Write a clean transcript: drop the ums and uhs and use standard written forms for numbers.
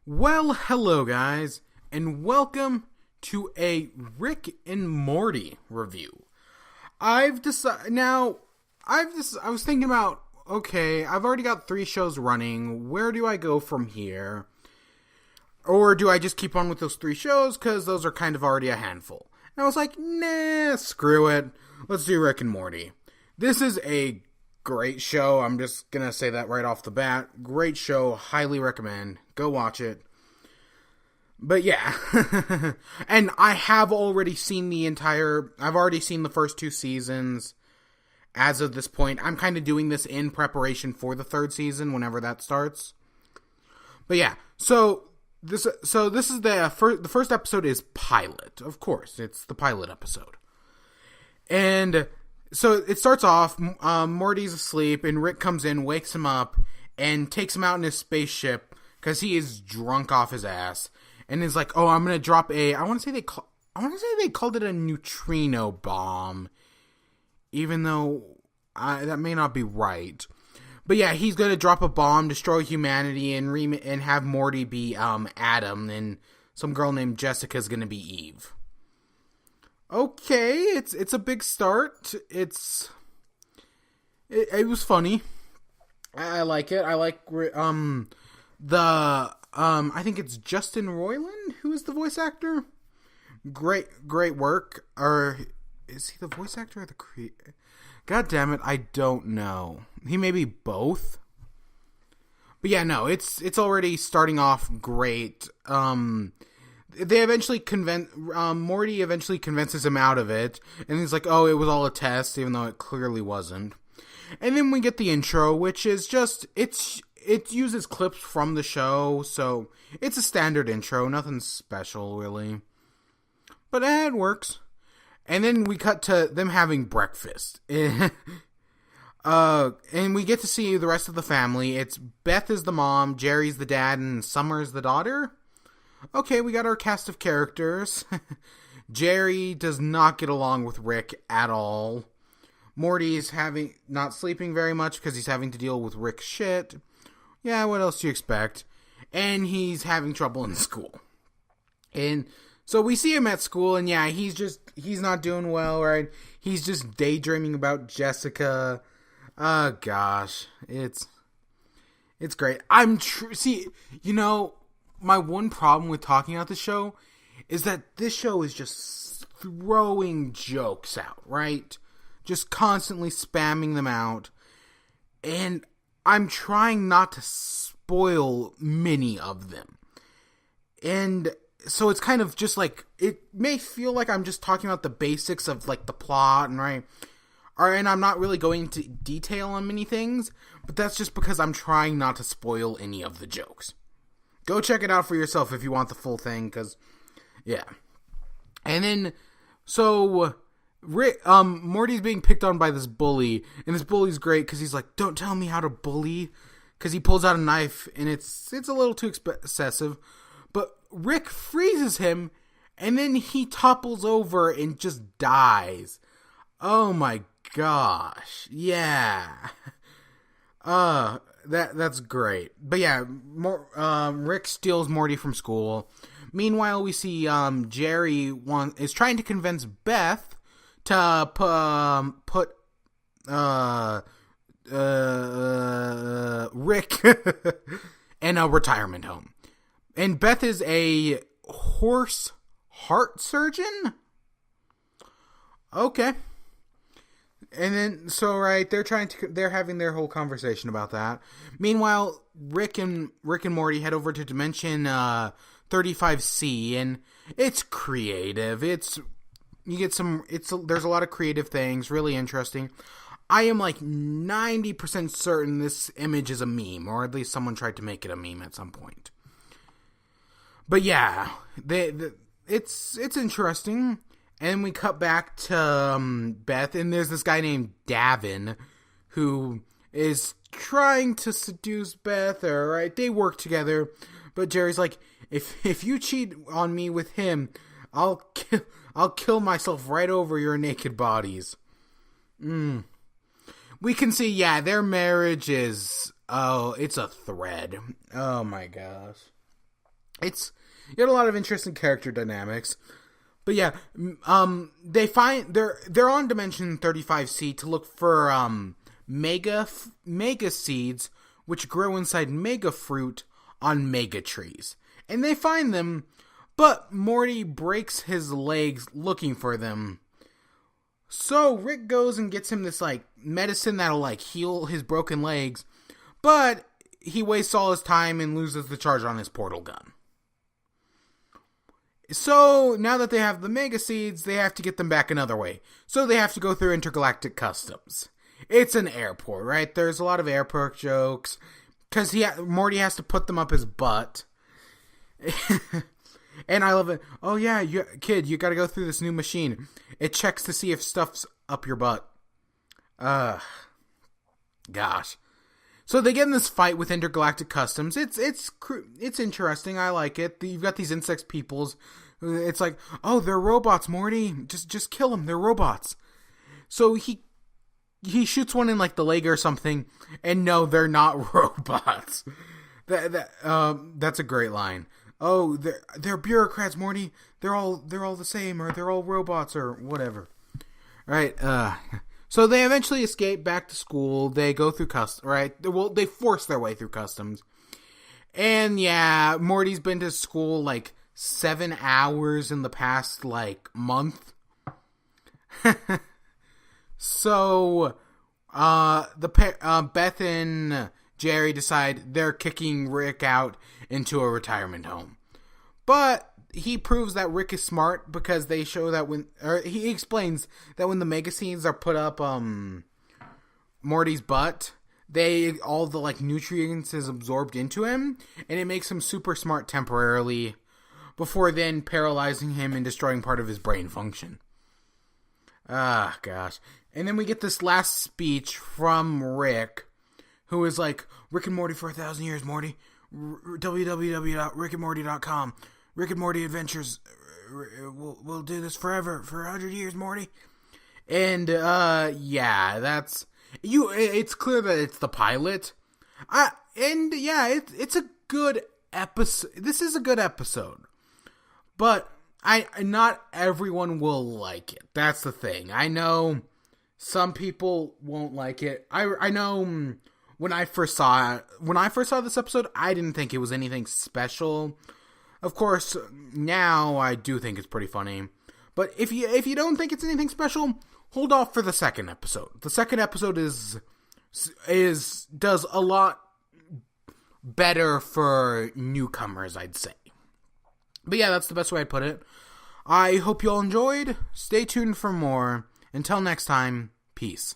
Well, hello guys, and welcome to a Rick and Morty review. I've decided now. I was thinking about, okay, I've already got 3 shows running. Where do I go from here? Or do I just keep on with those 3 shows because those are kind of already a handful? And I was like, nah, screw it. Let's do Rick and Morty. This is a great show. I'm just gonna say that right off the bat. Great show. Highly recommend. Go watch it. But yeah. And I have already seen I've already seen the first 2 seasons. As of this point, I'm kind of doing this in preparation for the 3rd season whenever that starts. But yeah, so this is the first episode is pilot. Of course, it's the pilot episode. And so it starts off, Morty's asleep, and Rick comes in, wakes him up, and takes him out in his spaceship, because he is drunk off his ass, and is like, oh, I'm going to drop I want to say they called it a neutrino bomb, even though that may not be right. But yeah, he's going to drop a bomb, destroy humanity, and have Morty be Adam, and some girl named Jessica is going to be Eve. Okay, it's a big start. It was funny. I like it. I like I think it's Justin Roiland who is the voice actor. Great work. Or is he the voice actor or the creator? God damn it, I don't know. He may be both. But yeah, no, it's already starting off great. They eventually Morty eventually convinces him out of it, and he's like, oh, it was all a test, even though it clearly wasn't. And then we get the intro, which is just, it uses clips from the show, so it's a standard intro, nothing special, really. But it works. And then we cut to them having breakfast. And we get to see the rest of the family. It's Beth is the mom, Jerry's the dad, and Summer's the daughter. Okay, we got our cast of characters. Jerry does not get along with Rick at all. Morty's not sleeping very much because he's having to deal with Rick's shit. Yeah, what else do you expect? And he's having trouble in school. And so we see him at school, and yeah, he's not doing well, right? He's just daydreaming about Jessica. Oh gosh, it's great. See, my one problem with talking about the show is that this show is just throwing jokes out, right? Just constantly spamming them out. And I'm trying not to spoil many of them. And so it's kind of just like, it may feel like I'm just talking about the basics of like the plot and and I'm not really going into detail on many things, but that's just because I'm trying not to spoil any of the jokes. Go check it out for yourself if you want the full thing, because, yeah. And then, so, Morty's being picked on by this bully, and this bully's great, because he's like, don't tell me how to bully, because he pulls out a knife, and it's a little too excessive, but Rick freezes him, and then he topples over and just dies. Oh my gosh, yeah. That's great. But yeah, Rick steals Morty from school. Meanwhile, we see Jerry is trying to convince Beth to put Rick in a retirement home. And Beth is a horse heart surgeon? Okay. And then, so right, they're having their whole conversation about that. Meanwhile, Rick and Morty head over to Dimension 35C, and it's creative. There's a lot of creative things, really interesting. I am like 90% certain this image is a meme, or at least someone tried to make it a meme at some point. But yeah, it's interesting. And we cut back to Beth, and there's this guy named Davin who is trying to seduce Beth. All right, they work together, but Jerry's like, if you cheat on me with him, I'll kill myself right over your naked bodies. We can see, yeah, their marriage is, it's a thread. Oh my gosh. You had a lot of interesting character dynamics. But yeah, they're on Dimension 35C to look for mega seeds, which grow inside mega fruit on mega trees. And they find them, but Morty breaks his legs looking for them. So Rick goes and gets him this medicine that'll heal his broken legs, but he wastes all his time and loses the charge on his portal gun. So, now that they have the Mega Seeds, they have to get them back another way. So, they have to go through intergalactic customs. It's an airport, right? There's a lot of airport jokes. Because Morty has to put them up his butt. And I love it. Oh, yeah, kid, you gotta go through this new machine. It checks to see if stuff's up your butt. Gosh. So they get in this fight with intergalactic customs. It's interesting. I like it. You've got these insect peoples. It's like, oh, they're robots, Morty. Just kill them. They're robots. So he shoots one in the leg or something, and no, they're not robots. That's a great line. Oh, they're bureaucrats, Morty. They're all the same, or they're all robots, or whatever. Right. So they eventually escape back to school. They go through customs, right? Well, they force their way through customs. And yeah, Morty's been to school 7 hours in the past month. So Beth and Jerry decide they're kicking Rick out into a retirement home. But he proves that Rick is smart because they show that he explains that when the mega scenes are put up Morty's butt, all the nutrients is absorbed into him, and it makes him super smart temporarily before then paralyzing him and destroying part of his brain function. Ah, gosh. And then we get this last speech from Rick, who is Rick and Morty for 1,000 years, Morty. www.rickandmorty.com. Rick and Morty Adventures. We'll do this forever, for 100 years, Morty. And, yeah, that's... It's clear that it's the pilot. It's a good episode. This is a good episode. But, not everyone will like it. That's the thing. I know some people won't like it. I know when I first saw this episode, I didn't think it was anything special. Of course, now I do think it's pretty funny. But if you don't think it's anything special, hold off for the second episode. The second episode does a lot better for newcomers, I'd say. But yeah, that's the best way I'd put it. I hope you all enjoyed. Stay tuned for more. Until next time, peace.